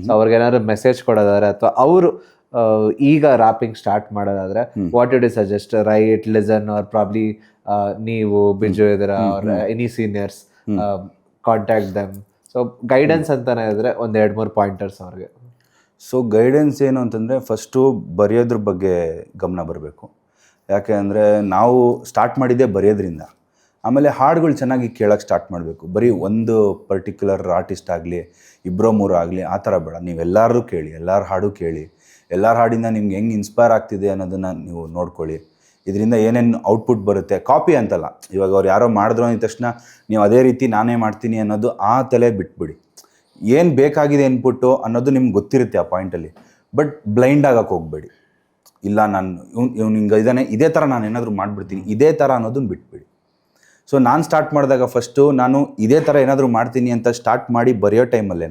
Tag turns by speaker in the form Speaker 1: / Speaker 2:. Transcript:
Speaker 1: So ಅವ್ರಿಗೆ ಏನಾದ್ರು message ಕೊಡೋದಾದ್ರೆ ಅಥವಾ ಅವರು ಈಗ ರ್ಯಾಪಿಂಗ್ ಸ್ಟಾರ್ಟ್ ಮಾಡೋದಾದ್ರೆ what you suggest, right, listen or probably ನೀವು ಬಿಜು ಇದ್ದೀರಾ or any seniors, contact them. So guidance ಅಂತಾನೆ ಇದ್ರೆ ಒಂದು 2-3 ಪಾಯಿಂಟರ್ಸ್ ಅವ್ರಿಗೆ.
Speaker 2: ಸೊ ಗೈಡೆನ್ಸ್ ಏನು ಅಂತಂದರೆ ಫಸ್ಟು ಬರೆಯೋದ್ರ ಬಗ್ಗೆ ಗಮನ ಬರಬೇಕು. ಯಾಕೆ ಅಂದರೆ ನಾವು ಸ್ಟಾರ್ಟ್ ಮಾಡಿದ್ದೇ ಬರೆಯೋದ್ರಿಂದ. ಆಮೇಲೆ ಹಾಡುಗಳು ಚೆನ್ನಾಗಿ ಕೇಳೋಕ್ಕೆ ಸ್ಟಾರ್ಟ್ ಮಾಡಬೇಕು. ಬರೀ ಒಂದು ಪರ್ಟಿಕ್ಯುಲರ್ ಆರ್ಟಿಸ್ಟ್ ಆಗಲಿ 2-3 ಆಗಲಿ ಆ ಥರ ಬೇಡ. ನೀವು ಎಲ್ಲರೂ ಕೇಳಿ, ಎಲ್ಲರ ಹಾಡು ಕೇಳಿ, ಎಲ್ಲರ ಹಾಡಿಂದ ನಿಮ್ಗೆ ಹೆಂಗೆ ಇನ್ಸ್ಪೈರ್ ಆಗ್ತಿದೆ ಅನ್ನೋದನ್ನು ನೀವು ನೋಡ್ಕೊಳ್ಳಿ. ಇದರಿಂದ ಏನೇನು ಔಟ್ಪುಟ್ ಬರುತ್ತೆ, ಕಾಪಿ ಅಂತಲ್ಲ. ಇವಾಗ ಅವ್ರು ಯಾರೋ ಮಾಡಿದ್ರು ಅಂದ ತಕ್ಷಣ ನೀವು ಅದೇ ರೀತಿ ನಾನೇ ಮಾಡ್ತೀನಿ ಅನ್ನೋದು ಆ ತಲೆ ಬಿಟ್ಬಿಡಿ. ಏನು ಬೇಕಾಗಿದೆ ಇನ್ಪುಟ್ಟು ಅನ್ನೋದು ನಿಮ್ಗೆ ಗೊತ್ತಿರುತ್ತೆ ಆ ಪಾಯಿಂಟಲ್ಲಿ. ಬಟ್ ಬ್ಲೈಂಡ್ ಆಗಕ್ಕೆ ಹೋಗಬೇಡಿ. ಇಲ್ಲ ನಾನು ಇವ್ನು ಹಿಂಗೆ ಇದ್ದಾನೆ, ಇದೇ ಥರ ನಾನು ಏನಾದರೂ ಮಾಡಿಬಿಡ್ತೀನಿ, ಇದೇ ಥರ ಅನ್ನೋದನ್ನ ಬಿಟ್ಬಿಡಿ. ಸೊ ನಾನು ಸ್ಟಾರ್ಟ್ ಮಾಡಿದಾಗ ಫಸ್ಟು ನಾನು ಇದೇ ಥರ ಏನಾದರೂ ಮಾಡ್ತೀನಿ ಅಂತ ಸ್ಟಾರ್ಟ್ ಮಾಡಿ ಬರೆಯೋ ಟೈಮಲ್ಲೇ